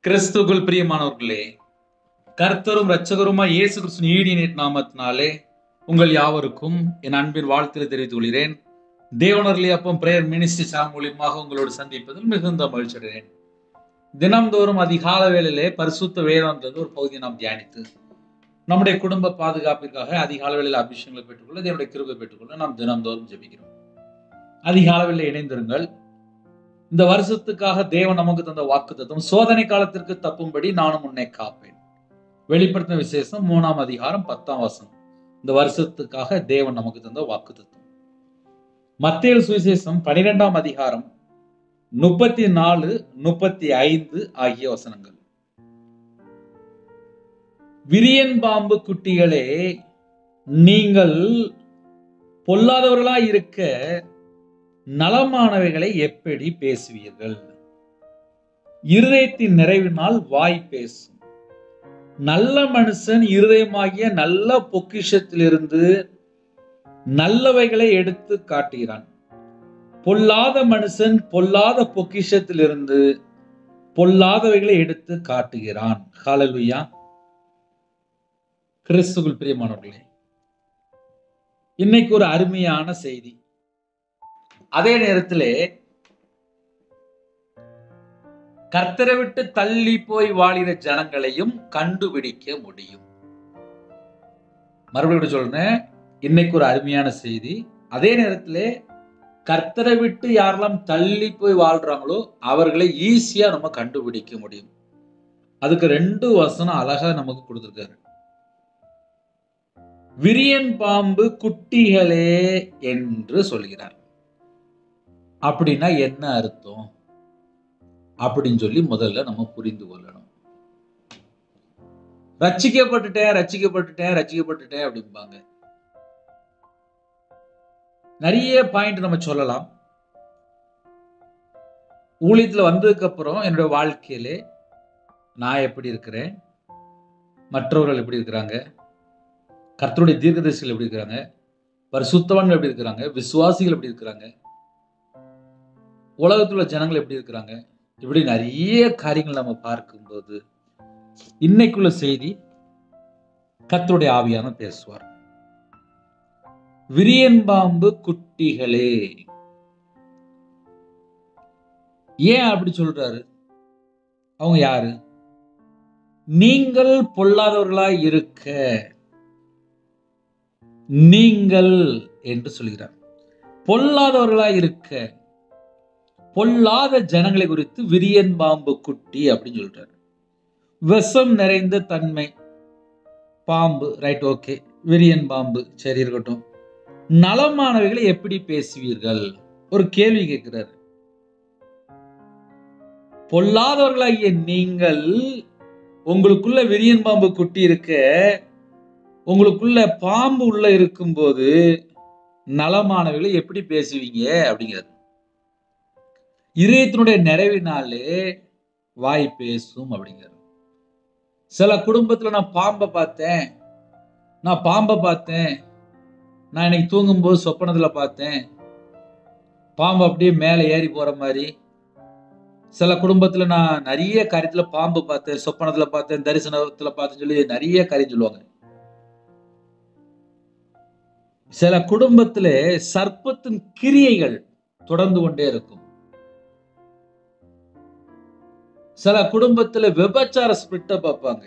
கிறிஸ்துவுக்குள் பிரியமானவர்களே, கர்த்தரும் இரட்சகருமாய் இயேசு கிறிஸ்துவின் ஈடிய நாமத்தினாலே உங்கள் யாவருக்கும் என் அன்பின் வாழ்த்துக்களை தெரிவித்துக் கொள்கிறேன். தேவனர்லி அப்பம் பிரேயர் மினிஸ்ட்ரி சேனல் மூலியமாக உங்களோடு சந்திப்பதில் மிகுந்த மகிழ்ச்சி அடைகிறேன். தினம்தோறும் அதிகால வேளையிலே பரிசுத்த வேதம்ன்றது ஒரு பகுதியை நாம் தியானித்து நம்முடைய குடும்ப பாதுகாப்பிற்காக அதிகால வேளையில் அபிஷேகங்களை பெற்றுக்கொள்ள, தேவனுடைய கிருபை பெற்றுக்கொள்ள நாம் தினம்தோறும் ஜெபிக்கிறோம். அதிகால வேளையில் இணைந்திருங்கள். இந்த வருஷத்துக்காக தேவன் நமக்கு தந்த வாக்குத்தத்தம், சோதனை காலத்திற்கு தப்பும்படி நானும் உன்னை காப்பேன். வெளிப்படுத்தின விசேஷம் 3ஆம் அதிகாரம் 10ஆம் வசனம். இந்த வருஷத்துக்காக தேவன் நமக்கு தந்த வாக்குத்தத்தம். மத்தேயு சுவிசேஷம் 12ஆம் அதிகாரம் 34, 35 ஆகிய வசனங்கள். விரியன் பாம்பு குட்டிகளே, நீங்கள் பொல்லாதவர்களாய் இருக்க நலமானவைகளை எப்படி பேசுவீர்கள்? இருதயத்தின் நிறைவினால் வாய் பேசும். நல்ல மனுஷன் இருதயமாகிய நல்ல பொக்கிஷத்திலிருந்து நல்லவைகளை எடுத்து காட்டுகிறான். பொல்லாத மனுஷன் பொல்லாத பொக்கிஷத்திலிருந்து பொல்லாதவைகளை எடுத்து காட்டுகிறான். ஹல்லேலூயா. கிறிஸ்துவுக்குள் பிரியமானவர்களே, இன்னைக்கு ஒரு அருமையான செய்தி. அதே நேரத்திலே கர்த்தரை விட்டு தள்ளி போய் வாழிற ஜனங்களையும் கண்டுபிடிக்க முடியும். மறுபடியும் சொல்றேன், இன்னைக்கு ஒரு அருமையான செய்தி. அதே நேரத்திலே கர்த்தரை விட்டு யாரெல்லாம் தள்ளி போய் வாழ்றாங்களோ அவர்களை ஈஸியா நம்ம கண்டுபிடிக்க முடியும். அதுக்கு 2 வசனம் அழகா நமக்கு கொடுத்திருக்காரு. விரியன் பாம்பு குட்டிகளே என்று சொல்கிறார். அப்படின்னா என்ன அர்த்தம் அப்படின்னு சொல்லி முதல்ல நம்ம புரிந்து கொள்ளணும். ரட்சிக்கப்பட்டுட்டேன் ரட்சிக்கப்பட்டுட்டேன் ரட்சிக்கப்பட்டுட்டேன் அப்படிம்பாங்க. நிறைய பாயிண்ட் நம்ம சொல்லலாம். ஊழியத்துல வந்ததுக்கு அப்புறம் என்னுடைய வாழ்க்கையிலே நான் எப்படி இருக்கிறேன், மற்றவர்கள் எப்படி இருக்கிறாங்க, கர்த்தருடைய தீர்க்கதரிசிகள் எப்படி இருக்கிறாங்க, பரிசுத்தவான்கள் எப்படி இருக்கிறாங்க, விசுவாசிகள் எப்படி இருக்கிறாங்க, உலகத்துல ஜனங்கள் எப்படி இருக்கிறாங்க, இப்படி நிறைய காரியங்கள் நம்ம பார்க்கும்போது இன்னைக்குள்ள செய்தி கர்த்தருடைய ஆவியான பேசுவார். விரியன் பாம்பு குட்டிகளே, ஏன் அப்படி சொல்றாரு? அவங்க யாரு? நீங்கள் பொல்லாதவர்களாய் இருக்க நீங்கள் என்று சொல்கிறார். பொல்லாதவர்களாய் இருக்க, பொல்லாத ஜனங்களை குறித்து விரியன் பாம்பு குட்டி அப்படின்னு சொல்றாரு. விஷம் நிறைந்த தன்மை பாம்பு, ரைட், ஓகே. விரியன் பாம்பு சரி இருக்கட்டும். நலமானவைகளை எப்படி பேசுவீர்கள்? ஒரு கேள்வி கேட்கிறாரு. பொல்லாதவர்களாகிய நீங்கள், உங்களுக்குள்ள விரியன் பாம்பு குட்டி இருக்க, உங்களுக்குள்ள பாம்பு உள்ள இருக்கும்போது நலமானவைகளை எப்படி பேசுவீங்க அப்படிங்கிறது. இதயத்தினுடைய நிறைவினாலே வாய் பேசும் அப்படிங்கிறது. சில குடும்பத்துல நான் பாம்பை பார்த்தேன், நான் இன்னைக்கு தூங்கும்போது சொப்பனத்துல பார்த்தேன், பாம்பு அப்படியே மேலே ஏறி போற மாதிரி. சில குடும்பத்துல நான் நிறைய காரியத்துல பாம்பு பார்த்தேன், சொப்பனத்துல பார்த்தேன், தரிசனத்துல பார்த்தேன்னு சொல்லி நிறைய காரியம் சொல்லுவாங்க. சில குடும்பத்துல சர்ப்பத்தின் கிரியைகள் தொடர்ந்து கொண்டே இருக்கும். சில குடும்பத்துல விபச்சார ஸ்பிரிட்ட பார்ப்பாங்க.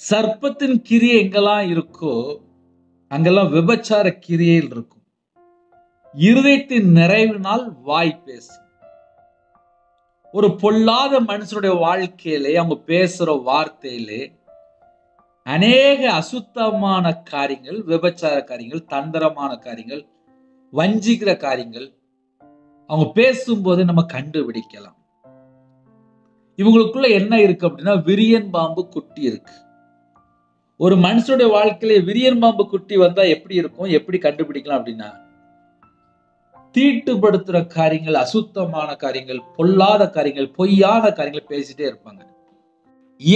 சர்ப்பத்தின் கிரியை எங்கெல்லாம் இருக்கோ அங்கெல்லாம் விபச்சார கிரியைகள் இருக்கும். இருதயத்தின் நிறைவினால் வாய் பேசும். ஒரு பொல்லாத மனுஷனுடைய வாழ்க்கையிலே, அவங்க பேசுற வார்த்தையிலே அநேக அசுத்தமான காரியங்கள், விபச்சார காரியங்கள், தந்திரமான காரியங்கள், வஞ்சிக்கிற காரியங்கள் அவங்க பேசும்போது நம்ம கண்டுபிடிக்கலாம். இவங்களுக்குள்ள என்ன இருக்கு அப்படின்னா, விரியன் பாம்பு குட்டி இருக்கு. ஒரு மனுஷனுடைய வாழ்க்கையில விரியன் பாம்பு குட்டி வந்தா எப்படி இருக்கும், எப்படி கண்டுபிடிக்கலாம் அப்படின்னா, தீட்டுப்படுத்துற காரியங்கள், அசுத்தமான காரியங்கள், பொல்லாத காரியங்கள், பொய்யான காரியங்கள் பேசிட்டே இருப்பாங்க.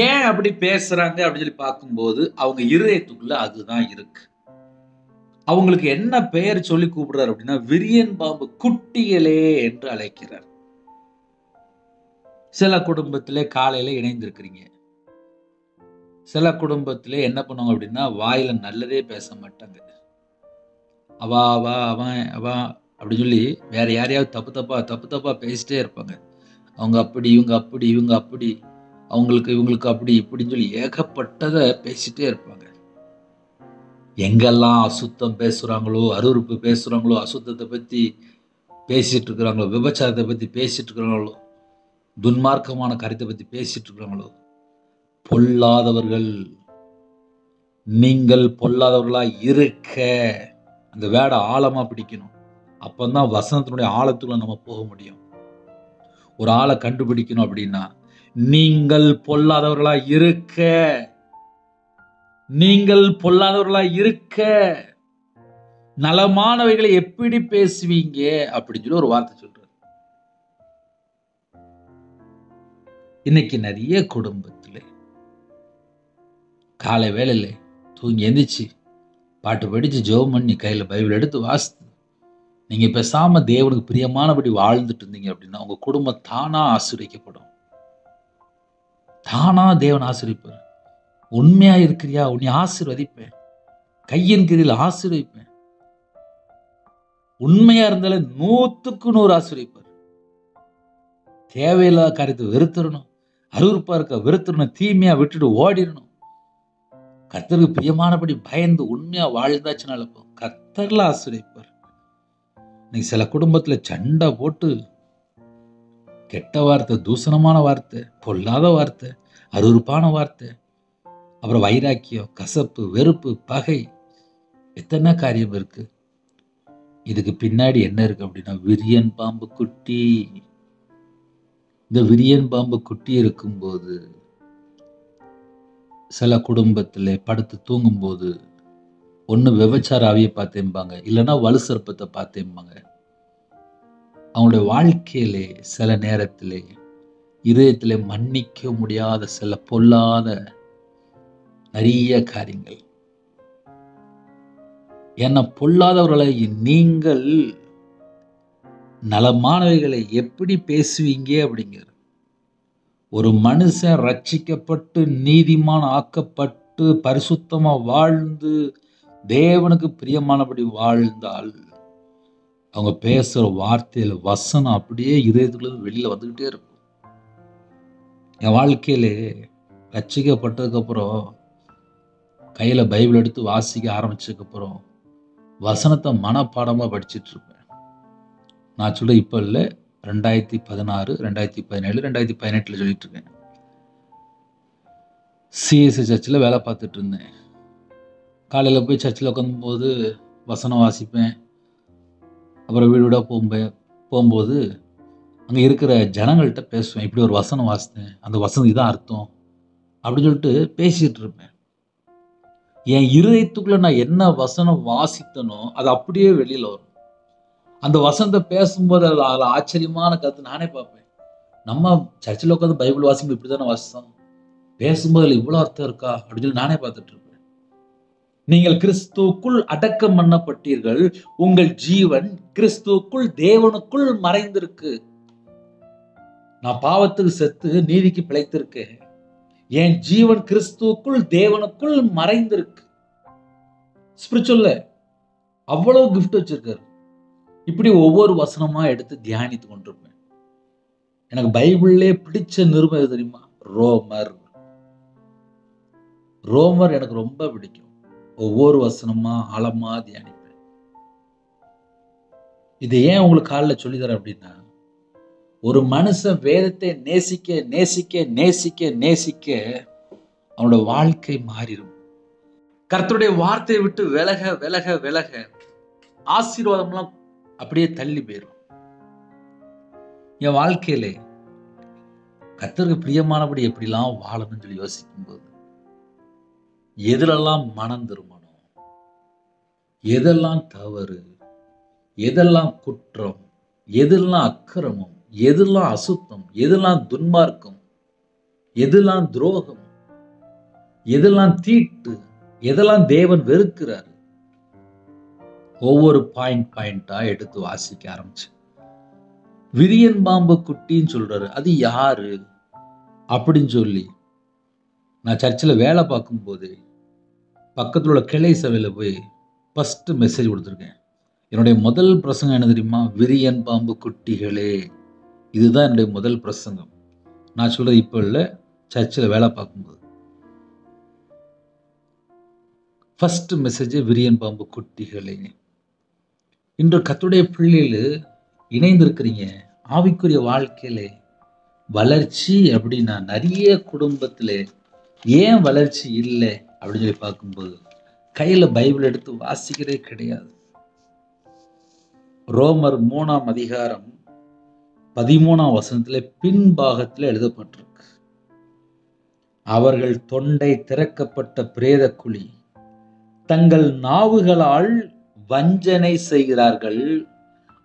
ஏன் அப்படி பேசுறாங்க அப்படின்னு சொல்லி பார்க்கும்போது அவங்க இருதயத்துக்குள்ள அதுதான் இருக்கு. அவங்களுக்கு என்ன பெயர் சொல்லி கூப்பிடுறாரு அப்படின்னா, விரியன் பாம்பு குட்டிகளே என்று அழைக்கிறார். சில குடும்பத்திலே காலையில இணைந்திருக்கிறீங்க. சில குடும்பத்திலே என்ன பண்ணுவாங்க அப்படின்னா, வாயில நல்லதே பேச மாட்டாங்க. அவா, அவா, அவன், அவா அப்படின்னு சொல்லி வேற யாரையாவது தப்பு தப்பா பேசிட்டே இருப்பாங்க. அவங்க அப்படி, இவங்க அப்படி, இவங்க அப்படி, இவங்களுக்கு அப்படி இப்படின்னு சொல்லி ஏகப்பட்டத பேசிட்டே இருப்பாங்க. எங்கெல்லாம் அசுத்தம் பேசுறாங்களோ, அருவருப்பு பேசுறாங்களோ, அசுத்தத்தை பத்தி பேசிட்டு இருக்கிறாங்களோ, விபச்சாரத்தை பத்தி பேசிட்டு இருக்கிறாங்களோ, துன்மார்க்கமான காரியத்தை பத்தி பேசிட்டு இருக்கிறாங்களோ, பொல்லாதவர்கள், நீங்கள் பொல்லாதவர்களா இருக்க, அந்த வேட ஆழமா பிடிக்கணும். அப்பதான் வசனத்தினுடைய ஆழத்துக்குள்ள நம்ம போக முடியும். ஒரு ஆளை கண்டுபிடிக்கணும் அப்படின்னா, நீங்கள் பொல்லாதவர்களா இருக்க, நீங்கள் பொல்லாதவர்களா இருக்க, நலமானவைகளை எப்படி பேசுவீங்க அப்படின்னு சொல்லி ஒரு வார்த்தை சொல்றாரு. இன்னைக்கு நிறைய குடும்பத்துல காலை வேளையில தூங்கி எந்திரிச்சு பாட்டு படிச்சு ஜெபம் பண்ணி கையில பைபிள் எடுத்து வாசித்து நீங்க பேசாம தேவனுக்கு பிரியமானபடி வாழ்ந்துட்டு இருந்தீங்க அப்படின்னா உங்க குடும்பம் தானா ஆசீர்வதிக்கப்படும். தானா தேவன் ஆசீர்வதிப்பார். உண்மையா இருக்கிறியா, உன்னை ஆசீர்வதிப்பேன், கையின் கீழில் ஆசீர்வதிப்பேன். உண்மையா இருந்தாலும் 100க்கு 100 ஆசீர்வதிப்பார். தேவையில்லாத காரியத்தை வெறுத்துடணும், அருவருப்பா இருக்க வெறுத்துடணும், தீமையா விட்டுட்டு ஓடிடணும். கர்த்தருக்கு பிரியமானபடி பயந்து உண்மையா வாழ்ந்தாச்சுனால கர்த்தர்ல ஆசீர்வதிப்பார். இன்னைக்கு சில குடும்பத்துல சண்டை போட்டு கெட்ட வார்த்தை, தூசணமான வார்த்தை, பொல்லாத வார்த்தை, அருவருப்பான வார்த்தை, அப்புறம் வைராக்கியம், கசப்பு, வெறுப்பு, பகை, எத்தனை காரியம் இருக்கு. இதுக்கு பின்னாடி என்ன இருக்கு அப்படின்னா விரியன் பாம்பு குட்டி. இந்த விரியன் பாம்பு குட்டி இருக்கும்போது சில குடும்பத்துல படுத்து தூங்கும்போது ஒண்ணு விபச்சார ஆவியை பார்த்தேம்பாங்க, இல்லைன்னா வலு சர்ப்பத்தை பார்த்தேம்பாங்க. அவங்களுடைய வாழ்க்கையிலே சில நேரத்திலே இதயத்திலே மன்னிக்க முடியாத சில பொல்லாத நிறைய காரியங்கள். ஏன்னா பொல்லாதவர்களை நீங்கள் நலமானவைகளை எப்படி பேசுவீங்க அப்படிங்கிற ஒரு மனுஷன் ரட்சிக்கப்பட்டு நீதிமான் ஆக்கப்பட்டு பரிசுத்தமா வாழ்ந்து தேவனுக்கு பிரியமானபடி வாழ்ந்தால் அவங்க பேசுற வார்த்தையில வசனம் அப்படியே இதயத்துக்குள்ள வெளியில வந்துகிட்டே இருக்கும். என் வாழ்க்கையிலே ரட்சிக்கப்பட்டதுக்கு அப்புறம் கையில பைபிள் எடுத்து வாசிக்க ஆரம்பிச்சதுக்கு அப்புறம் வசனத்தை மனப்பாடமா படிச்சுட்டு இருப்பேன். நான் சொல்ல இப்ப இல்லை, 2016, 2017, 2018 சொல்லிட்டு இருக்கேன். சிஎஸ்சி சர்ச்சில் வேலை பார்த்துட்டு இருந்தேன். காலையில் போய் சர்ச்சில் உட்காந்தும் போது வசனம் வாசிப்பேன். அப்புறம் வீடு வீடாக போகும்போது அங்கே இருக்கிற ஜனங்கள்கிட்ட பேசுவேன். இப்படி ஒரு வசனம் வாசித்தேன், அந்த வசனம் இதான் அர்த்தம் அப்படின்னு சொல்லிட்டு பேசிட்டு இருப்பேன். என் இருதயத்துக்குள்ள நான் என்ன வசனம் வாசித்தனோ அது அப்படியே வெளியில வரும். அந்த வசனத்தை பேசும்போது அதில் ஆச்சரியமான கருத்து நானே பார்ப்பேன். நம்ம சர்ச்சில் உட்காந்து பைபிள் வாசிக்கும் இப்படி தானே வாசித்தோம், பேசும்போது அதில் இவ்வளோ அர்த்தம் இருக்கா அப்படின்னு சொல்லி நானே பார்த்துட்டு இருப்பேன். நீங்கள் கிறிஸ்துவுக்குள் அடக்கம் பண்ணப்பட்டீர்கள், உங்கள் ஜீவன் கிறிஸ்துவுக்குள் தேவனுக்குள் மறைந்திருக்கு. நான் பாவத்துக்கு செத்து நீதிக்கு பிழைத்திருக்கேன். என் ஜீவன் கிறிஸ்துவுக்குள் தேவனுக்குள் மறைந்திருக்கு. ஸ்பிரிச்சுவல்ல அவ்வளவு கிஃப்ட் வச்சிருக்காரு. இப்படி ஒவ்வொரு வசனமா எடுத்து தியானித்து கொண்டிருப்பேன். எனக்கு பைபிள்லே பிடிச்ச நிருபம் எது தெரியுமா? ரோமர் எனக்கு ரொம்ப பிடிக்கும். ஒவ்வொரு வசனமா ஆழமா தியானிப்பேன். இதை ஏன் உங்களுக்கு காலில் சொல்லித்தரேன் அப்படின்னா, ஒரு மனுஷன் வேதத்தை நேசிக்க நேசிக்க நேசிக்க நேசிக்க அவனோட வாழ்க்கை மாறிடும். கர்த்தருடைய வார்த்தையை விட்டு விலக விலக விலக ஆசீர்வாதம்லாம் அப்படியே தள்ளி போயிடும். என் வாழ்க்கையிலே கர்த்தருக்கு பிரியமானபடி எப்படிலாம் வாழணும்னு சொல்லி யோசிக்கும் போது எதிலெல்லாம் மனம் திரும்பணும், எதெல்லாம் தவறு, எதெல்லாம் குற்றம், எதெல்லாம் அக்கிரமம், எதெல்லாம் அசுத்தம், எதெல்லாம் துன்மார்க்கம், எதெல்லாம் துரோகம், எதெல்லாம் தீட்டு, எதெல்லாம் தேவன் வெறுக்கிறார், ஒவ்வொரு பாயிண்டா எடுத்து வாசிக்க ஆரம்பிச்சு விரியன் பாம்பு குட்டின்னு சொல்றாரு. அது யாரு அப்படின்னு சொல்லி நான் சர்ச்சில் வேலை பார்க்கும்போது பக்கத்தில் உள்ள கிளை சபையில் போய் ஃபர்ஸ்ட் மெசேஜ் கொடுத்துருக்கேன். என்னுடைய முதல் பிரசங்கம் என்ன தெரியுமா? விரியன் பாம்பு குட்டிகளே. இதுதான் என்னுடைய முதல் பிரசங்கம். நான் சொல்றது இப்போ இல்லை, சர்ச்சில் வேலை பார்க்கும்போது ஃபர்ஸ்ட் மெசேஜ் விரியன் பாம்பு குட்டிகளே. இன்று கர்த்தருடைய பிள்ளைகள் இணைந்திருக்கிறீங்க. ஆவிக்குரிய வாழ்க்கையில வளர்ச்சி அப்படின்னா நிறைய குடும்பத்தில் ஏன் வளர்ச்சி இல்லை அப்படின்னு சொல்லி பார்க்கும்போது கையில் பைபிள் எடுத்து வாசிக்கிறதே கிடையாது. ரோமர் 3ஆம் அதிகாரம் 13ஆம் வசனத்திலே பின்பாகத்தில் எழுதப்பட்டிருக்கு. அவர்கள் தொண்டை திறக்கப்பட்ட பிரேத குழி, தங்கள் நாவுகளால் வஞ்சனை செய்கிறார்கள்,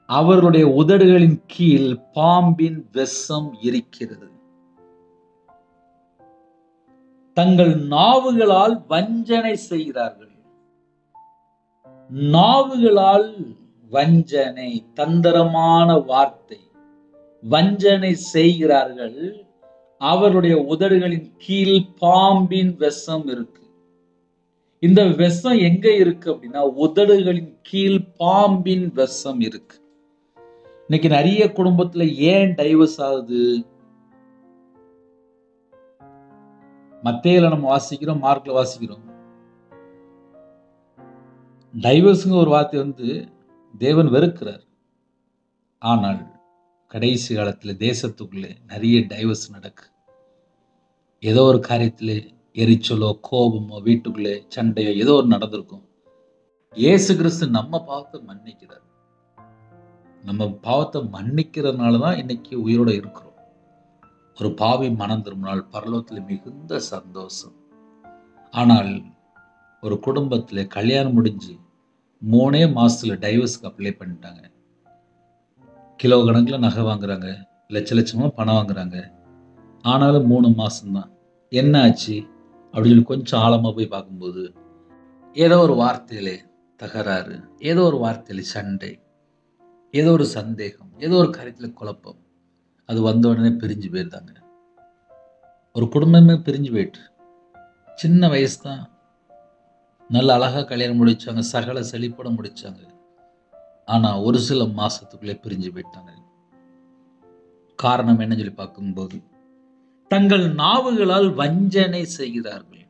அவர்களுடைய உதடுகளின் கீழ் பாம்பின் விஷம் இருக்கிறது. தங்கள் நாவுகளால் வஞ்சனை செய்கிறார்கள். நாவுகளால் வஞ்சனை, தந்திரமான வார்த்தை, வஞ்சனை செய்கிறார்கள், அவருடைய உதடுகளின் கீழ் பாம்பின் விஷம் இருக்கு. இந்த விஷம் எங்க இருக்கு அப்படின்னா உதடுகளின் கீழ் பாம்பின் விஷம் இருக்கு. இன்னைக்கு நிறைய குடும்பத்துல ஏன் டைவர்ஸ் ஆகுது? மத்தேயுல நம்ம வாசிக்கிறோம், மார்க்ல வாசிக்கிறோம். டைவர்ஸ்ங்க ஒரு வார்த்தை தேவன் வெறுக்கிறார். ஆனால் கடைசி காலத்துல தேசத்துக்குள்ளே நிறைய டைவர்ஸ் நடக்கு. ஏதோ ஒரு காரியத்துல எரிச்சலோ கோபமோ வீட்டுக்குள்ளே சண்டையோ ஏதோ ஒரு நடந்திருக்கும். இயேசு கிறிஸ்து நம்ம பாவத்தை மன்னிக்கிறார். நம்ம பாவத்தை மன்னிக்கிறதுனாலதான் இன்னைக்கு உயிரோட இருக்கிறோம். ஒரு பாவி மனம் திரும்பினால் பரலோகத்தில் மிகுந்த சந்தோஷம். ஆனால் ஒரு குடும்பத்துல கல்யாணம் முடிஞ்சு 3 மாசத்துல டைவர்ஸ்க்கு அப்ளை பண்ணிட்டாங்க. கிலோ கணக்குல நகை வாங்குறாங்க, லட்ச லட்சமா பணம் வாங்குறாங்க. ஆனாலும் 3 மாசம்தான். என்ன ஆச்சு அப்படின்னு சொல்லி கொஞ்சம் ஆழமா போய் பார்க்கும்போது ஏதோ ஒரு வார்த்தையில தகராறு, ஏதோ ஒரு வார்த்தையில சண்டை, ஏதோ ஒரு சந்தேகம், ஏதோ ஒரு காரியத்துல குழப்பம். அது வந்த உடனே பிரிஞ்சு போயிருந்தாங்க. ஒரு குடும்பமே பிரிஞ்சு போயிட்டு, சின்ன வயசு தான், நல்ல அழகா கல்யாணம் முடிச்சாங்க, சகல செழிப்போட முடிச்சாங்க. ஆனா ஒரு சில மாசத்துக்குள்ளே பிரிஞ்சு போயிட்டாங்க. காரணம் என்ன சொல்லி பார்க்கும்போது தங்கள் நாவுகளால் வஞ்சனை செய்கிறார்கள்.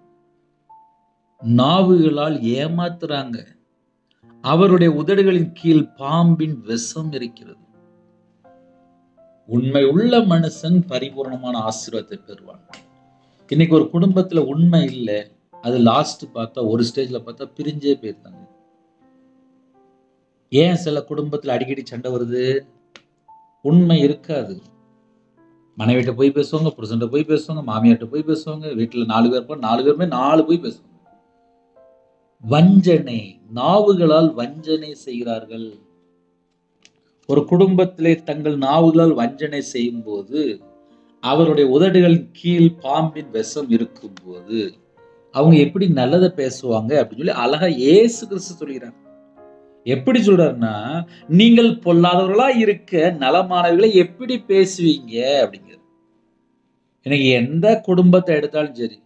நாவுகளால் ஏமாத்துறாங்க. அவருடைய உதடுகளின் கீழ் பாம்பின் விஷம் இருக்கிறது. உண்மை உள்ள மனுஷன் பரிபூர்ணமான ஆசீர்வாதத்தை பெறுவான். இன்னைக்கு ஒரு குடும்பத்துல உண்மை இல்லை, அது லாஸ்ட் பார்த்தா ஒரு ஸ்டேஜ்ல பார்த்தா பிரிஞ்சே போயிருந்தாங்க. ஏன் சில குடும்பத்துல அடிக்கடி சண்டை வருது? உண்மை இருக்காது. மனைவிட்ட போய் பேசுவாங்க, புருஷன்ட்ட போய் பேசுவாங்க, மாமியார்ட்ட போய் பேசுவாங்க, வீட்டுல 4 பேர் இருப்பாங்க, 4 பேருமே 4 போய் பேசுவாங்க. வஞ்சனை, நாவுகளால் வஞ்சனை செய்கிறார்கள். ஒரு குடும்பத்திலே தங்கள் நாவுகளால் வஞ்சனை செய்யும் போது அவருடைய உதடுகளின் கீழ் பாம்பின் விஷம் இருக்கும் போது அவங்க எப்படி நல்லதை பேசுவாங்க அப்படின்னு சொல்லி அழகா இயேசு கிறிஸ்து சொல்கிறார். எப்படி சொல்றாருன்னா, நீங்கள் பொல்லாதவர்களா இருக்க நலமானவர்களை எப்படி பேசுவீங்க அப்படிங்கிறது. எனக்கு எந்த குடும்பத்தை எடுத்தாலும் சரி,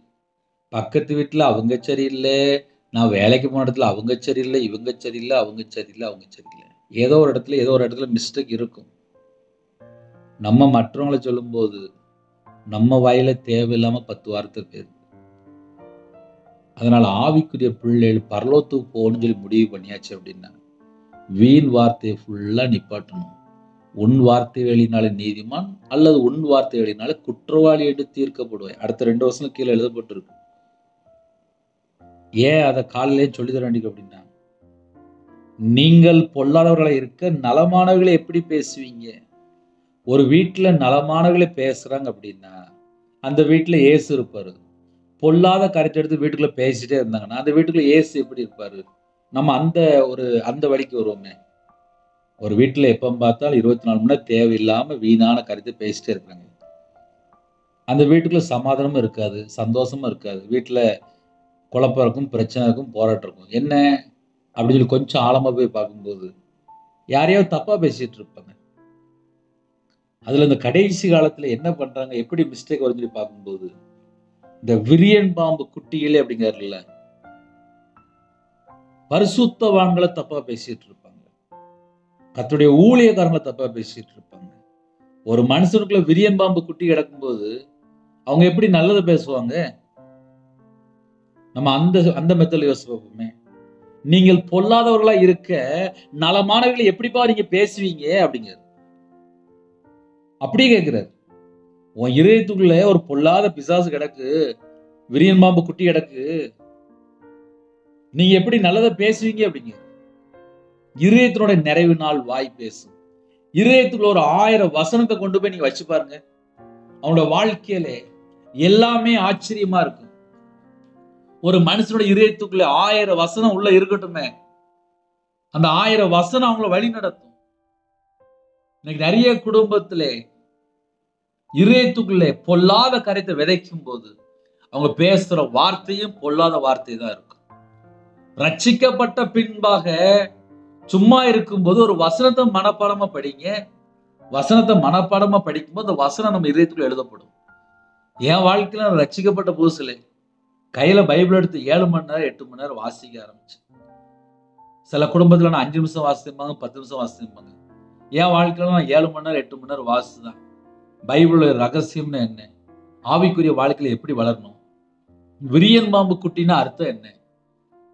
பக்கத்து வீட்டுல அவங்க சரியில்லை, நான் வேலைக்கு போன இடத்துல அவங்க சரியில்லை, இவங்க சரியில்லை, அவங்க சரியில்லை, அவங்க சரியில்லை, ஏதோ ஒரு இடத்துல மிஸ்டேக் இருக்கும். நம்ம மற்றவங்களை சொல்லும் போது நம்ம வாயில தேவையில்லாம 10 வார்த்தை பேரு. அதனால ஆவிக்குரிய பிள்ளைகள் பரலோகத்துக்கு போகணும்னு சொல்லி முடிவு பண்ணியாச்சு அப்படின்னா வீண் வார்த்தையை ஃபுல்லா நிப்பாட்டணும். உன் வார்த்தைகளினால நீதிமான் அல்லது உன் வார்த்தைகளினால குற்றவாளி என்று தீர்க்கப்படுவாய். அடுத்த 2 வருஷம் கீழே எழுதப்பட்டிருக்கு. ஏன் அதை காலையிலே சொல்லித்தர வேண்டியது அப்படின்னா, நீங்கள் பொல்லாதவர்களை இருக்க நலமானவர்களை எப்படி பேசுவீங்க? ஒரு வீட்டுல நலமானவர்களை பேசுறாங்க அப்படின்னா அந்த வீட்டுல இயேசு இருப்பாரு. பொல்லாத கருத்தை எடுத்து வீட்டுக்குள்ள பேசிட்டே இருந்தாங்கன்னா அந்த வீட்டுக்குள்ள இயேசு எப்படி இருப்பாரு? நம்ம அந்த வழிக்கு வருவோமே. ஒரு வீட்டுல எப்ப பார்த்தாலும் 24 மணி நேரம் தேவையில்லாம வீணான கருத்தை பேசிட்டே இருக்காங்க. அந்த வீட்டுக்குள்ள சமாதானமும் இருக்காது, சந்தோஷமும் இருக்காது. வீட்டுல குழப்பம் இருக்கும், பிரச்சனை இருக்கும், போராட்டம் இருக்கும். என்ன அப்படின்னு சொல்லி கொஞ்சம் ஆழமா போய் பார்க்கும்போது யாரையாவது தப்பா பேசிட்டு இருப்பாங்க. அதுல இந்த கடைசி காலத்துல என்ன பண்றாங்க, எப்படி மிஸ்டேக் வருதுன்னு பார்க்கும்போது, இந்த விரியன் பாம்பு குட்டிகளே அப்படிங்கிறாருல்ல, பரிசுத்தவான்களை தப்பா பேசிட்டு இருப்பாங்க, கர்த்தருடைய ஊழியக்காரங்களை தப்பா பேசிட்டு இருப்பாங்க. ஒரு மனுஷனுக்குள்ள விரியன் பாம்பு குட்டி கிடக்கும்போது அவங்க எப்படி நல்லது பேசுவாங்க? நம்ம அந்த அந்த மெத்தட்ல யோசிச்சு பார்ப்போமே. நீங்கள் பொல்லாதவர்களா இருக்க நலமானவர்களை எப்படிப்பா நீங்க பேசுவீங்க அப்படிங்கிறார். அப்படியே கேட்கிறார். உன் இதயத்துக்குள்ள ஒரு பொல்லாத பிசாசு கிடக்கு, விரியன் பாம்பு குட்டி கிடக்கு, நீங்க எப்படி நல்லதை பேசுவீங்க அப்படிங்க. இதயத்தினுடைய நிறைவினால் வாய் பேசும். இதயத்துக்குள்ள ஒரு 1000 வசனத்தை கொண்டு போய் நீங்க வச்சு பாருங்க, அவனோட வாழ்க்கையில எல்லாமே ஆச்சரியமா இருக்கும். ஒரு மனுஷனோட இதயத்துக்குள்ள 1000 வசனம் உள்ள இருக்கட்டுமே, அந்த 1000 வசனம் அவங்கள வழி நடத்தும். இன்னைக்கு நிறைய குடும்பத்திலே இதயத்துக்குள்ளே பொல்லாத கருத்தை விதைக்கும் போது அவங்க பேசுற வார்த்தையும் பொல்லாத வார்த்தை தான் இருக்கும். ரட்சிக்கப்பட்ட பின்பாக சும்மா இருக்கும்போது ஒரு வசனத்தை மனப்பாடமா படிங்க. வசனத்தை மனப்பாடமா படிக்கும்போது அந்த வசனம் நம்ம இதயத்துக்குள்ள எழுதப்படும். என் வாழ்க்கையில நான் ரட்சிக்கப்பட்ட புதுசுல கையில பைபிள் எடுத்து 7 மணி நேரம் 8 மணி நேரம் வாசிக்க ஆரம்பிச்சேன். சில குடும்பத்துல நான் 5 நிமிஷம் வாசிப்பாங்க, 10 நிமிஷம் வாசிப்பாங்க. என் வாழ்க்கையில நான் 7 மணி நேரம் 8 மணி நேரம் வாசிச்சுதான். பைபிள் ரகசியம்னு என்ன, ஆவிக்குரிய வாழ்க்கையில எப்படி வளரணும், விரியன் பாம்பு குட்டினா அர்த்தம் என்ன,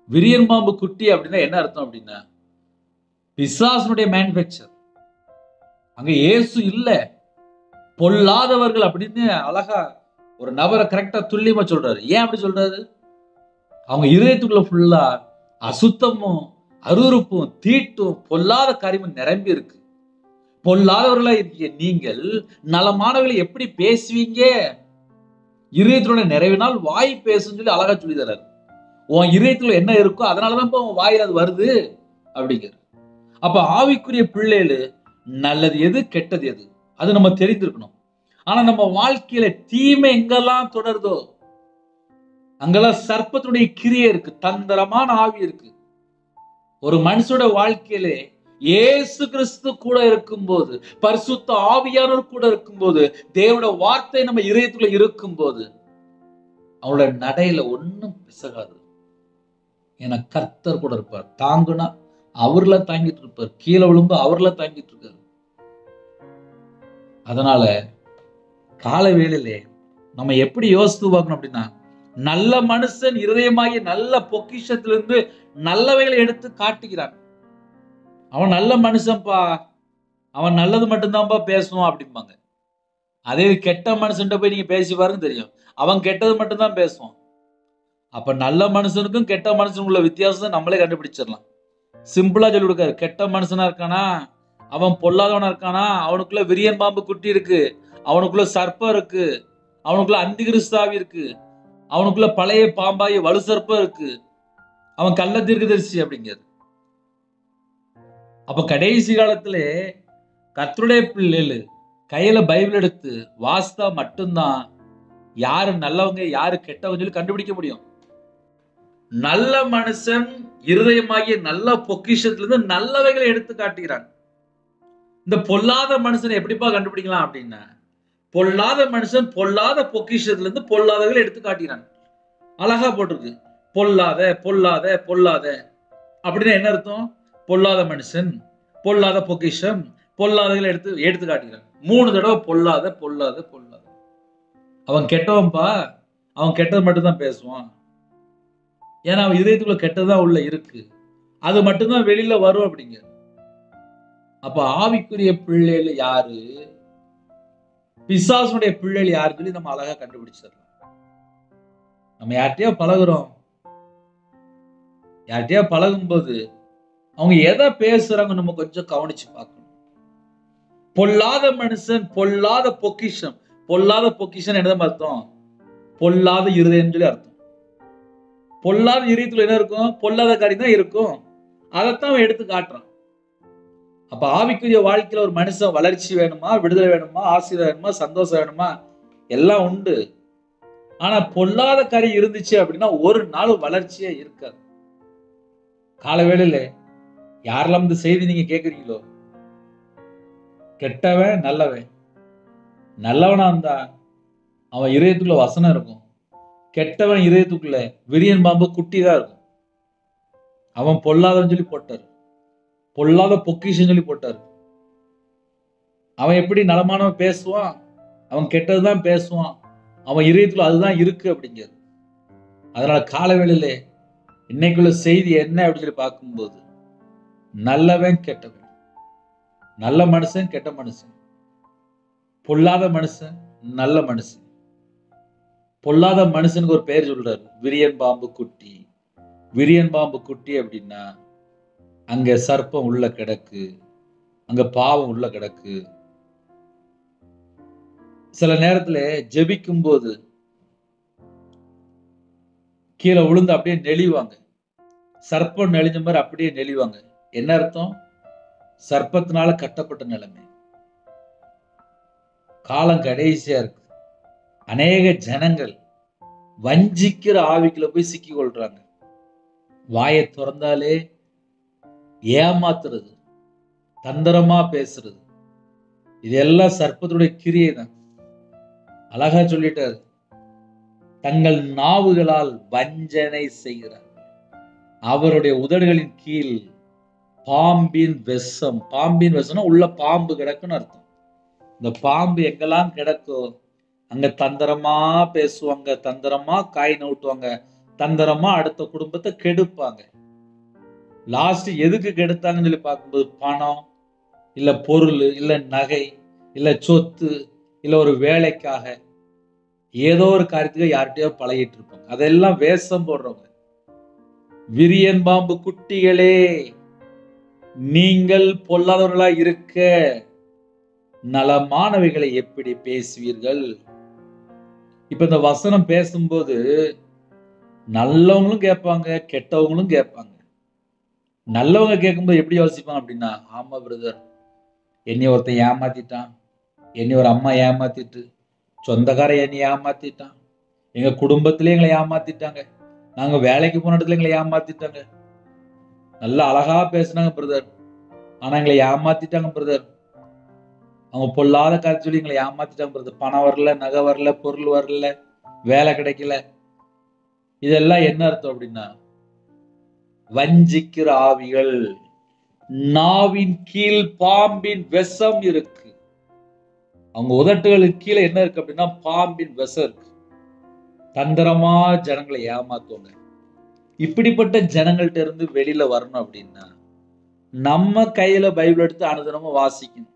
விரியன் பாம்பு குட்டி அப்படின்னா என்ன அர்த்தம் அப்படின்னா, பிசாசுனுடைய மேனுஃபேக்சர். அங்க இயேசு இல்ல, பொல்லாதவர்கள் அப்படின்னு அழகா ஒரு நபரை கரெக்டா துல்லியமா சொல்றாரு. ஏன் அப்படி சொல்றாரு? அவங்க இதயத்துக்குள்ள ஃபுல்லா அசுத்தமும் அருவருப்பும் தீட்டும் பொல்லாத காரியமும் நிரம்பி இருக்கு. பொல்லாதவர்களா இருக்கிய நீங்கள் நலமானவர்களை எப்படி பேசுவீங்க? இதயத்தினுடைய நிறைவினால் வாய் பேசுன்னு சொல்லி அழகா சொல்லி தர்றாரு. உன் இதயத்துல என்ன இருக்கோ அதனாலதான் உன் வாயில அது வருது அப்படிங்கிற. அப்ப ஆவிக்குரிய பிள்ளைகளு நல்லது எது கெட்டது எது அது நம்ம தெரிந்திருக்கணும். ஆனா நம்ம வாழ்க்கையில தீமை எங்கெல்லாம் தொடருதோ அங்கெல்லாம் சர்ப்பத்துடைய கிரியை இருக்கு, தந்திரமான ஆவி இருக்கு. ஒரு மனுஷோட வாழ்க்கையில இயேசு கிறிஸ்து கூட இருக்கும்போது, பரிசுத்த ஆவியானவர் கூட இருக்கும்போது, தேவனுடைய வார்த்தை நம்ம இதயத்துக்குள்ள இருக்கும்போது அவளோட நடையில ஒன்னும் பிசகாது. ஏன்னா கர்த்தர் கூட இருப்பார். தாங்குனா அவர்ல தாங்கிட்டு இருப்பார், கீழே விழும்பு அவர்ல தாங்கிட்டு இருக்காரு. அதனால கால வேளையிலே நம்ம எப்படி யோசித்து பார்க்கணும் அப்படின்னா, நல்ல மனுஷன் இருதயமாகிய நல்ல பொக்கிஷத்திலிருந்து நல்லவைகளை எடுத்து காட்டுகிறான். அவன் நல்ல மனுஷன்பா, அவன் நல்லது மட்டும்தான்ப்பா பேசுவான் அப்படிம்பாங்க. அதே கெட்ட மனுஷன்ட்ட போய் நீங்க பேசி பாருங்க தெரியும், அவன் கெட்டது மட்டும்தான் பேசுவான். அப்ப நல்ல மனுஷனுக்கும் கெட்ட மனுஷனுக்கும் உள்ள வித்தியாசத்தை நம்மளே கண்டுபிடிச்சிடலாம். சிம்பிளா சொல்லி கொடுக்காரு. கெட்ட மனுஷனா இருக்கானா, அவன் பொல்லாதவனா இருக்கானா, அவனுக்குள்ள விரியன் பாம்பு குட்டி இருக்கு, அவனுக்குள்ள சர்ப்பம் இருக்கு, அவனுக்குள்ள அந்தி கிறிஸ்தாவி இருக்கு, அவனுக்குள்ள பழைய பாம்பாய வலு சர்ப்பம் இருக்கு, அவன் கள்ள தீர்க்கதரிசி அப்படிங்கிறது. அப்ப கடைசி காலத்துல கர்த்தருடைய பிள்ளைகள் கையில பைபிள் எடுத்து வாசித்தா மட்டும்தான் யாரு நல்லவங்க யாரு கெட்டவங்க சொல்லி கண்டுபிடிக்க முடியும். நல்ல மனுஷன் இருதயமாகிய நல்ல பொக்கிஷத்திலிருந்து நல்லவைகளை எடுத்து காட்டுகிறான். இந்த பொல்லாத மனுஷனை எப்படிப்பா கண்டுபிடிக்கலாம் அப்படின்னா, பொல்லாத மனுஷன் பொல்லாத பொக்கிஷத்திலிருந்து பொல்லாதவைகளை எடுத்து காட்டுகிறான். அழகா போட்டிருக்கு, பொல்லாத பொல்லாத பொல்லாத அப்படின்னு என்ன அர்த்தம்? பொல்லாத மனுஷன், பொல்லாத பொக்கிஷம், பொல்லாதவைகளை எடுத்து காட்டுகிறான். 3 தடவை பொல்லாத பொல்லாத பொல்லாத. அவன் கெட்டவன்பா, அவன் கெட்டது மட்டும்தான் பேசுவான். ஏன்னா அவன் இதயத்துக்குள்ள கெட்டதான் உள்ள இருக்கு, அது மட்டும்தான் வெளியில வரும் அப்படிங்க. அப்ப ஆவிக்குரிய பிள்ளைகள் யாரு, பிசாசுடைய பிள்ளைகள் யாருன்னு சொல்லி நம்ம அழகா கண்டுபிடிச்சிடலாம். நம்ம யார்கிட்டயோ பழகுறோம், யார்கிட்டயோ பழகும் போது அவங்க எதை பேசுறாங்க நம்ம கொஞ்சம் கவனிச்சு பார்க்கணும். பொல்லாத மனுஷன் பொல்லாத பொக்கிஷம், பொல்லாத பொக்கிஷம் என்ன அர்த்தம்? பொல்லாத இருதயம் சொல்லி அர்த்தம். பொல்லாத இதயத்துல என்ன இருக்கும்? பொல்லாத காரியம் தான் இருக்கும், அதைத்தான் அவன் எடுத்து காட்டுறான். அப்ப ஆவிக்குரிய வாழ்க்கையில ஒரு மனுஷன் வளர்ச்சி வேணுமா, விடுதலை வேணுமா, ஆசீர்வாதம் வேணுமா, சந்தோஷம் வேணுமா, எல்லாம் உண்டு. ஆனா பொல்லாத காரியம் இருந்துச்சு அப்படின்னா ஒரு நாள் வளர்ச்சியே இருக்காது. காலவேளையில யாரெல்லாம் இந்த செய்தி நீங்க கேட்குறீங்களோ, கெட்டவன் நல்லவன், நல்லவனா இருந்தா அவன் இதயத்துக்குள்ள வசனம் இருக்கும். கெட்டவன் இதயத்துக்குள்ள விரியன் பாம்பு குட்டி தான் இருக்கும். அவன் பொல்லாதவன் சொல்லி போட்டாரு. பொல்லாத பொக்கிஷன் சொல்லி போட்டாரு. அவன் எப்படி நலமானவன் பேசுவான், அவன் கெட்டதுதான் பேசுவான். அவன் இதயத்துல அதுதான் இருக்கு அப்படிங்கிறது. அதனால காலவேளையிலே இன்னைக்குள்ள செய்தி என்ன அப்படின்னு சொல்லி பார்க்கும்போது, நல்லவன் கெட்டவன், நல்ல மனுஷன் கெட்ட மனுஷன், பொல்லாத மனுஷன் நல்ல மனுஷன். பொல்லாத மனுஷனுக்கு ஒரு பெயர் சொல்றாரு, விரியன் பாம்பு குட்டி. விரியன் பாம்பு குட்டி அப்படின்னா அங்க சர்ப்பம் உள்ள கிடக்கு, அங்க பாவம் உள்ள கிடக்கு. சில நேரத்துல ஜெபிக்கும் போது கீழே விழுந்து அப்படியே நெளிவாங்க. சர்ப்பம் நெளிஞ்ச மாதிரி அப்படியே நெளிவாங்க. என்ன அர்த்தம்? சர்ப்பத்தினால கட்டப்பட்ட நிலைமை. காலம் கடைசியா இருக்கு. அநேக ஜனங்கள் வஞ்சிக்கிற ஆவிக்குள்ள போய் சிக்கி கொள்றாங்க. வாயை திறந்தாலே ஏமாத்துறது, தந்திரமா பேசுறது, இதெல்லாம் சர்ப்பத்துடைய கிரியை தான். அழகா சொல்லிட்டாரு, தங்கள் நாவுகளால் வஞ்சனை செய்கிறார். அவருடைய உதடுகளின் கீழ் பாம்பின் விஷம். பாம்பின் விஷம்னா உள்ள பாம்பு கிடக்குன்னு அர்த்தம். இந்த பாம்பு எங்கெல்லாம் கிடக்கோ அங்க தந்திரமா பேசுவாங்க, தந்திரமா காய் நவுட்டுவாங்க, தந்திரமா அடுத்த குடும்பத்தை கெடுப்பாங்க. லாஸ்ட் எதுக்கு கெடுத்தாங்கன்னு சொல்லி பார்க்கும்போது, பணம் இல்ல பொருள் இல்ல நகை இல்ல சொத்து இல்ல ஒரு வேலைக்காக ஏதோ ஒரு காரியத்துக்கு யார்கிட்டயோ பழகிட்டு இருப்பாங்க. அதெல்லாம் வேஷம் போடுறவங்க. விரியன் பாம்பு குட்டிகளே, நீங்கள் பொல்லாதவர்களா இருக்க நலமானவைகளை எப்படி பேசுவீர்கள்? இப்ப இந்த வசனம் பேசும்போது நல்லவங்களும் கேட்பாங்க, கெட்டவங்களும் கேட்பாங்க. நல்லவங்க கேட்கும்போது எப்படி யோசிப்பாங்க அப்படின்னா, ஆமா பிரதர், என்னை ஒருத்தன் ஏமாத்திட்டான், என்னை ஒரு அம்மா ஏமாத்திட்டு, சொந்தக்காரன் என்னை ஏமாத்திட்டான், எங்க குடும்பத்திலே எங்களை ஏமாத்திட்டாங்க, நாங்க வேலைக்கு போன இடத்துல எங்களை ஏமாத்திட்டாங்க, நல்லா அழகா பேசினாங்க பிரதர், ஆனா எங்களை ஏமாத்திட்டாங்க பிரதர், அவங்க பொல்லாத காரியம் சொல்லி எங்களை ஏமாத்திட்டாங்க பிரதர், பணம் வரல, நகை வரல, பொருள் வரல, வேலை கிடைக்கல. இதெல்லாம் என்ன அர்த்தம் அப்படின்னா, வஞ்சிக்கிற ஆவிகள். நாவின் கீழ் பாம்பின் விஷம் இருக்கு. அவங்க உதட்டுகளுக்கு கீழே என்ன இருக்கு அப்படின்னா பாம்பின் விஷம் இருக்கு. தந்திரமா ஜனங்களை ஏமாத்துவாங்க. இப்படிப்பட்ட ஜனங்கள்ட்ட இருந்து வெளியில வரணும் அப்படின்னா நம்ம கையில பைபிள் எடுத்து அனுதினமும் வாசிக்கணும்.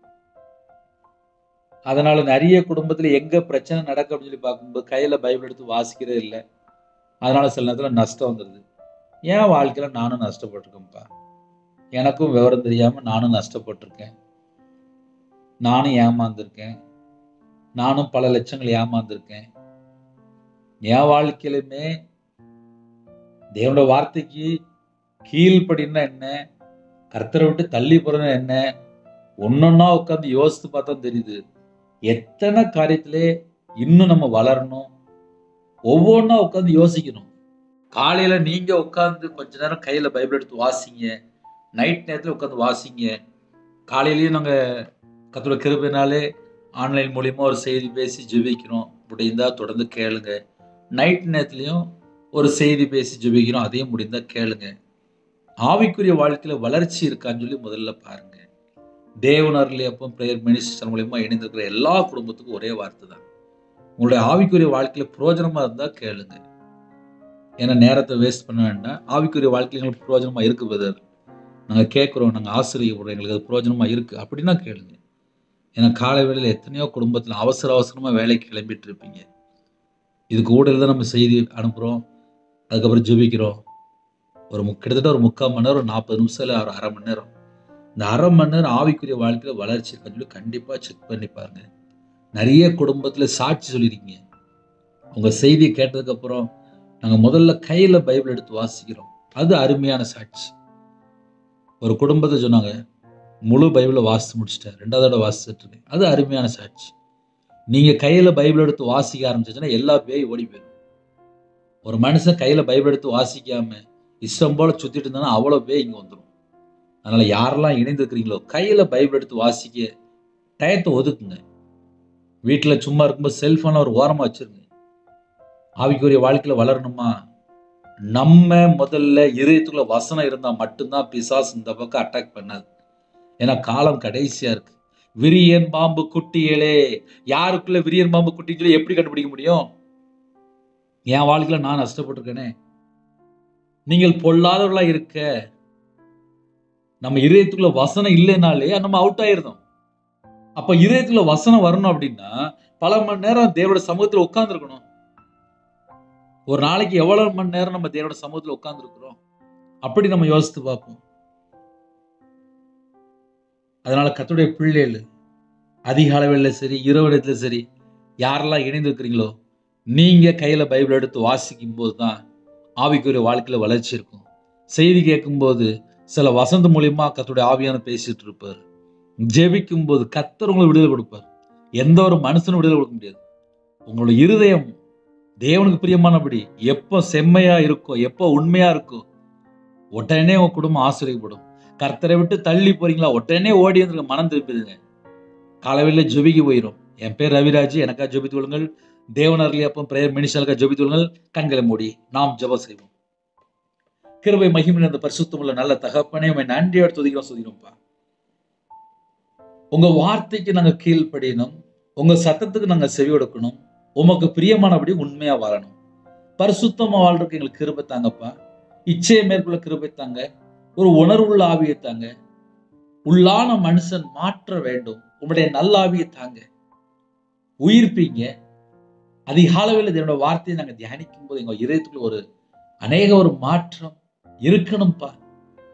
அதனால நிறைய குடும்பத்துல எங்க பிரச்சனை நடக்கும் அப்படின்னு சொல்லி பார்க்கும்போது கையில பைபிள் எடுத்து வாசிக்கிறதே இல்லை. அதனால சில நேரத்துல நஷ்டம் வந்துடுது. என் வாழ்க்கையில நானும் நஷ்டப்பட்டிருக்கேன்ப்பா. எனக்கும் விவரம் தெரியாம நானும் நஷ்டப்பட்டிருக்கேன், நானும் ஏமாந்துருக்கேன், நானும் பல லட்சங்கள் ஏமாந்துருக்கேன். என் வாழ்க்கையிலுமே தேவனோட வார்த்தைக்கு கீழ்ப்படினா என்ன, கர்த்தரை விட்டு தள்ளி போறதுன்னா என்ன, ஒன்னொன்னா உட்காந்து யோசித்து பார்த்தா தெரியுது எத்தனை காரியத்திலே இன்னும் நம்ம வளரணும். ஒவ்வொன்றா உட்காந்து யோசிக்கணும். காலையில நீங்க உட்காந்து கொஞ்ச நேரம் கையில பைபிள் எடுத்து வாசிங்க, நைட் நேரத்துல உட்காந்து வாசிங்க. காலையிலயும் நாங்க கர்த்தரோட கிருபையினாலே ஆன்லைன் மூலியமா ஒரு செய்தி பேசி ஜெபிக்கிறோம், முடிந்தா தொடர்ந்து கேளுங்க. நைட் நேரத்துலயும் ஒரு செய்தி பேசி ஜெபிக்கிறோம், அதையும் முடிந்தா கேளுங்க. ஆவிக்குரிய வாழ்க்கையில வளர்ச்சி இருக்கான்னு சொல்லி முதல்ல பாருங்க. தேவனர்லி அப்போ பிரேயர் மினிஸ்டர் மூலியமா இணைந்திருக்கிற எல்லா குடும்பத்துக்கும் ஒரே வார்த்தை தான், உங்களுடைய ஆவிக்குரிய வாழ்க்கையில பிரயோஜனமா இருந்தா கேளுங்க. ஏன்னா நேரத்தை வேஸ்ட் பண்ண வேண்டாம். ஆவிக்குரிய வாழ்க்கையில எங்களுக்கு பிரயோஜனமா இருக்கு பிரதர், நாங்க கேட்கிறோம், நாங்க ஆசிரியர், எங்களுக்கு அது பிரயோஜனமா இருக்கு அப்படின்னா கேளுங்க. ஏன்னா காலை வேளையில எத்தனையோ குடும்பத்துல அவசர அவசரமா வேலைக்கு கிளம்பிட்டு இருப்பீங்க. இதுக்கு ஊடல் தான் நம்ம செய்தி அனுப்புறோம், அதுக்கப்புறம் ஜெபிக்கிறோம். கிட்டத்தட்ட ஒரு 3/4 மணி நேரம், 40 நிமிஷம் இல்லை ஒரு 1/2 மணி நேரம். இந்த 1/2 மணி நேரம் ஆவிக்குரிய வாழ்க்கையில வளர்ச்சி இருக்கான்னு சொல்லி கண்டிப்பா செக் பண்ணி பாருங்க. நிறைய குடும்பத்துல சாட்சி சொல்லியிருக்கீங்க. உங்க செய்தியை கேட்டதுக்கு அப்புறம் நாங்க முதல்ல கையில பைபிள் எடுத்து வாசிக்கிறோம், அது அருமையான சாட்சி. ஒரு குடும்பத்தை சொன்னாங்க, முழு பைபிளை வாசித்து முடிச்சிட்டேன், 2வது தடவை வாசிச்சுட்டு இருக்கேன், அது அருமையான சாட்சி. நீங்க கையில பைபிள் எடுத்து வாசிக்க ஆரம்பிச்சுன்னா எல்லா பேய் ஓடி போயிடும். ஒரு மனுஷன் கையில பைபிள் எடுத்து வாசிக்காம இஷ்டம் போல சுத்திட்டு இருந்தானா அவ்வளவு பேய் இங்க வந்துடும். அதனால யாரெல்லாம் இணைந்திருக்கிறீங்களோ கையில பைபிள் எடுத்து வாசிக்க டயத்தை ஒதுக்குங்க. வீட்டில் சும்மா இருக்கும்போது செல்போனை ஒரு ஓரமாக வச்சிருங்க. ஆவிக்குரிய வாழ்க்கையில் வளரணுமா, நம்ம முதல்ல இதயத்துக்குள்ள வசனம் இருந்தால் மட்டும்தான் பிசாசு இந்த பக்கம் அட்டாக் பண்ணாது. ஏன்னா காலம் கடைசியா இருக்கு. விரியன் பாம்பு குட்டிகளே, யாருக்குள்ள விரியன் பாம்பு குட்டிகளே எப்படி கண்டுபிடிக்க முடியும்? என் வாழ்க்கையில நான் நஷ்டப்பட்டிருக்கேனே. நீங்கள் பொல்லாதவர்களா இருக்க, நம்ம இதயத்துக்குள்ள வசனம் இல்லைனாலே நம்ம அவுட் ஆயிருந்தோம். அப்ப இதயத்துக்குள்ள வசனம் வரணும் அப்படின்னா பல மணி நேரம் தேவனுடைய சமூகத்துல உட்கார்ந்து இருக்கணும். ஒரு நாளைக்கு எவ்வளவு மணி நேரம் நம்ம தேவனுடைய சமூகத்துல உட்கார்ந்து இருக்கிறோம்? அப்படி நம்ம யோசித்து பார்ப்போம். அதனால கர்த்தருடைய பிள்ளைகள் அதிக அளவில் சரி, இரவு நேரத்துல சரி, யாரெல்லாம் இணைந்து இருக்கிறீங்களோ, நீங்க கையில பைபிள் எடுத்து வாசிக்கும் போதுதான் ஆவிக்குரிய வாழ்க்கையில வளர்ச்சி இருக்கும். செய்தி கேட்கும்போது சில வசந்த மூலியமா கர்த்தருடைய ஆவியான பேசிட்டு இருப்பார். ஜெபிக்கும் போது கர்த்தர் உங்களுக்கு விடுதலை கொடுப்பார். எந்த ஒரு மனுஷனும் விடுதலை கொடுக்க முடியாது. உங்களோட இருதயம் தேவனுக்கு பிரியமானபடி எப்போ செம்மையா இருக்கோ, எப்போ உண்மையா இருக்கோ, உடனே உங்க குடும்பம் ஆசீர்வதிக்கப்படும். கர்த்தரை விட்டு தள்ளி போறீங்களா, உடனே ஓடி வந்து மனம் திருப்பிடுங்க. காலையில ஜெபிக்க போயிடும். என் பேர் ரவிராஜ், எனக்காக ஜெபித்து கொள்ளுங்கள். தேவனர்லி அப்போ பிரேயர் மினிஸ்டருக்காக ஜெபித்து கொள்ளுங்கள். கண்களை மூடி நாம் ஜெபம் செய்வோம். கிருபை மகிமை அந்த பரிசுத்தமுள்ள நல்ல தகப்பனே, உம்மை நன்றியோடு துதிக்கிறோம்ப்பா. உங்க வார்த்தைக்கு நாங்க கீழ்ப்படியணும், உங்க சத்தத்துக்கு நாங்க செவி கொடுக்கணும், உமக்கு பிரியமானபடி உண்மையா வாழணும். பரிசுத்தமா வாழ்றதுக்கு எங்களுக்கு கிருபை தாங்கப்பா. இச்சையை மேற்கொள்ள கிருபை தாங்க. ஒரு உணர்வுள்ள ஆவியை தாங்க. உள்ளான மனுஷன் மாற்ற வேண்டும். உங்களுடைய நல்ல ஆவியை தாங்க. உயிர்ப்பீங்க. அதிகாலையில் என்னோட வார்த்தையை நாங்க தியானிக்கும் போது எங்க இதயத்துக்குள்ள ஒரு மாற்றம் இருக்கணும்ப்பா.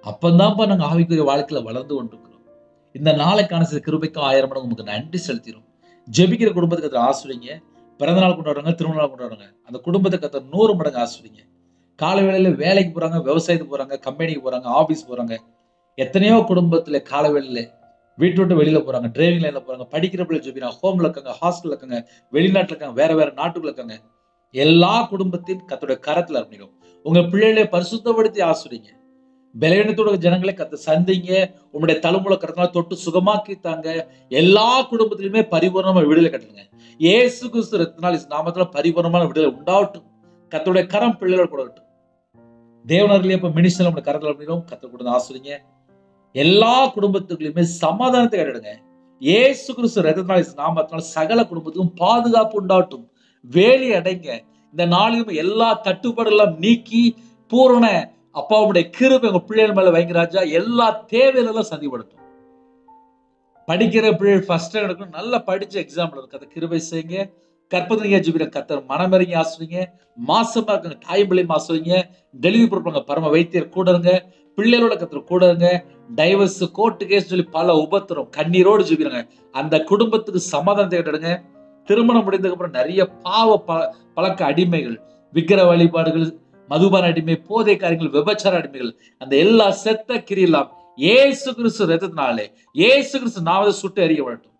அப்பந்தான்ப்பா நாங்க ஆவிக்குரிய வாழ்க்கையில வளர்ந்து கொண்டிருக்கிறோம். இந்த நாளைக்கான சில கிருபைக்கு 1000 மடங்கு உங்களுக்கு நன்றி செலுத்திடும். ஜெபிக்கிற குடும்பத்துக்கு கர்த்தர் ஆசீர்வதிங்க. பிறந்த நாள் கொண்டாடுறாங்க, திருமண நாள் கொண்டாடுறாங்க, அந்த குடும்பத்தை கர்த்தர் 100 மடங்கு ஆசீர்வதிங்க. காலை வேளையில வேலைக்கு போறாங்க, விவசாயத்துக்கு போறாங்க, கம்பெனிக்கு போறாங்க, ஆபீஸ் போறாங்க. எத்தனையோ குடும்பத்துல காலை வேளையில வீட்டு விட்டு வெளியில போறாங்க, டிரைவிங் லைன்ல போறாங்க, படிக்கிற பிள்ளை ஜெபிக்கிறாங்க, ஹோம்ல இருக்காங்க, ஹாஸ்டல்ல இருக்காங்க, வெளிநாட்டுல இருக்காங்க, வேற நாட்டுக்குள்ள இருக்காங்க. எல்லா குடும்பத்தையும் கர்த்தருடைய கரத்துல அர்ப்பணிக்கும். உங்க பிள்ளைகளை பரிசுத்தப்படுத்தி ஆசீர்வதிங்க. பலவீனத்தோட ஜனங்களை கர்த்தர் சந்திங்க. உங்களுடைய தலைமுறை கர்த்தரால் தொட்டு சுகமாக்கி தாங்க. எல்லா குடும்பத்திலுமே பரிபூர்ணமா விடுதலை கட்டுங்க. இயேசு கிறிஸ்து ரத்தத்தினால் நாமத்துல பரிபூர்ணமான விடுதலை உண்டாகட்டும். கர்த்தருடைய கரம் பிள்ளைகள் கொடுக்கட்டும். தேவனர்களே இப்ப மினிஸ்டர் நம்முடைய கரத்துல அப்படின்னா கர்த்தர் கொடுத்து ஆசீர்வதிங்க. எல்லா குடும்பத்துக்குள்ளயுமே சமாதானத்தை கட்டிடுங்க. இயேசு கிறிஸ்து ரத்தத்தினால் நாமத்தினால் சகல குடும்பத்துக்கும் பாதுகாப்பு உண்டாகட்டும். வேலி அடைங்க. இந்த நாளிலும் எல்லா கட்டுப்பாடுகளும் நீக்கி பூரண அப்பாவுடைய கிருபை உங்க பிள்ளைகள் மேல வைங்க ராஜா. எல்லா தேவையிலும் சந்திப்படுத்தும். படிக்கிற பிள்ளைகள் ஃபர்ஸ்ட் எடுக்கணும். நல்லா படிச்ச எக்ஸாம்பிள் இருக்கு. அதை கிருபை செய்யுங்க. கற்பனையா ஜீவிர கர்த்தர் மனமிறங்கி ஆசுவீங்க. மாசமா இருக்காங்க தாய் பிள்ளையும் ஆசுவீங்க. டெலிவரி கொடுப்பாங்க பரம வைத்தியர் கூட இருங்க. பிள்ளைகளோட கர்த்தர் கூட இருங்க. டைவர்ஸ் கோர்ட்டு கேஸ் சொல்லி பல உபத்திரம் கண்ணீரோடு ஜீவிராங்க. அந்த குடும்பத்துக்கு சமாதானத்தை கட்டுடுங்க. திருமணம் முடிந்ததுக்கு அப்புறம் நிறைய பாவ பழக்க அடிமைகள், விக்கிர வழிபாடுகள், மதுபான அடிமை, போதை காரியங்கள், விபச்சார அடிமைகள், அந்த எல்லா செத்த கிரியெல்லாம் இயேசு கிறிஸ்து ரத்தத்தினாலே இயேசு கிறிஸ்து நாமத்தை சுட்டு எறியப்படட்டும்.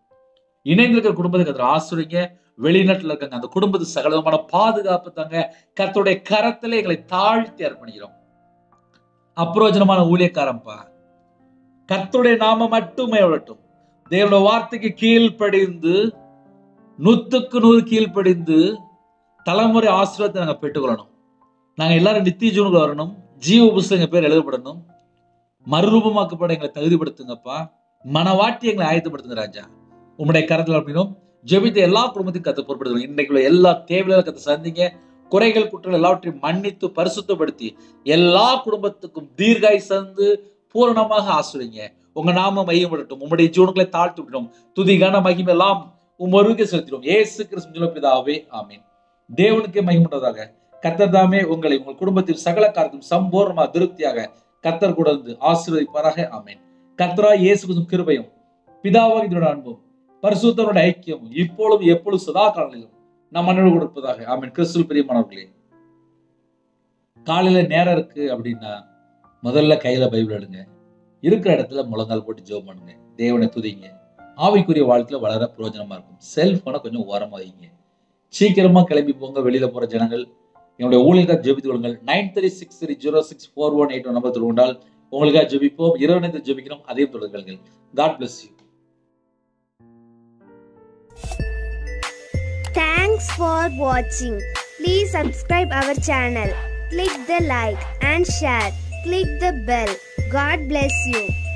இணைந்திருக்கிற குடும்பத்துக்கு ஆசீர்வதிங்க. வெளிநாட்டுல இருக்காங்க அந்த குடும்பத்துக்கு சகலமான பாதுகாப்பு தாங்க. கர்த்தருடைய கரத்திலே எங்களை தாழ்த்தி அர்ப்பணிக்கிறோம். அப்பிரோஜனமான ஊழியக்காரன்பா, கர்த்தருடைய நாமம் மட்டுமே வரட்டும். தேவனுடைய வார்த்தைக்கு கீழ்ப்படிந்து 100க்கு 100 கீழ்ப்படிந்து தலைமுறை ஆசீர்வாதத்தை நாங்க பெற்றுக்கொள்ளணும். நாங்க எல்லாரும் நித்திய ஜீவனுக்கு வரணும். ஜீவ புஸ்தகம் பேர் எழுதப்படணும். மறுரூபமாக்கப்பட எங்களை தகுதிப்படுத்துங்கப்பா. மனவாட்டி எங்களை ஆயத்தப்படுத்துங்க ராஜா. உங்களுடைய கரத்தில் அப்படின்னும் ஜெபித்த எல்லா குடும்பத்தையும் கத்து பொறுப்படுத்துங்க. இன்னைக்குள்ள எல்லா தேவையில கத்து சந்திங்க. குறைகள் குற்றங்கள் எல்லாவற்றையும் மன்னித்து பரிசுத்தப்படுத்தி எல்லா குடும்பத்துக்கும் தீர்காய் சந்து பூரணமாக ஆசுவீங்க. உங்க நாம மையப்படட்டும். உங்களுடைய ஜீவனுக்களை தாழ்த்தி விட்டோம். துதிகான மகிமை எல்லாம் உமருக்கே செலுத்திடும். இயேசு கிறிஸ்து பிதாவே ஆமீன். தேவனுக்கே மகிமைப்பட்டதாக. கர்த்தர் தாமே உங்களை உங்கள் குடும்பத்தில் சகல காரியத்தையும் சம்பூர்ணமா திருப்தியாக கர்த்தர் கூட இருந்து ஆசீர்வதிப்பாராக. ஆமீன். கர்த்தராகிய இயேசு கிறிஸ்துவின் கிருபையும் பிதாவாகிய தேவனுடைய அன்பும் பரிசுத்தருடைய ஐக்கியமும் இப்பொழுதும் எப்பொழுதும் சதா காலங்களிலும் நம் அனுபவம் கொடுப்பதாக. ஆமீன். கிறிஸ்துவில் பிரியமானவர்களே, காலையில நேரம் இருக்கு அப்படின்னா முதல்ல கையில பைபிள் எடுங்க. இருக்கிற இடத்துல முழங்கால் போட்டு ஜெபம் பண்ணுங்க. தேவனை துதிங்க. ஆவிக்குரிய வாழ்க்கையில வளர பிரயோஜனமா இருக்கும். செல்போனை கொஞ்சம் ஓரமா வைங்க. சீக்கிரமா கிளம்பி போங்க. வெளியில போற ஜனங்கள் என்னுடைய ஊழியர்கள் ஜெபித்து கொள்ளுங்கள். 9363064181 நம்பர் தொடர்ந்தால் உங்களுக்காக ஜெபிப்போம். இரவு நேரத்தில் ஜெபிக்கிறோம். அதே தொடர்கள். God bless you. Thanks for watching. Please subscribe our channel. Click the like and share. Click the bell. God bless you.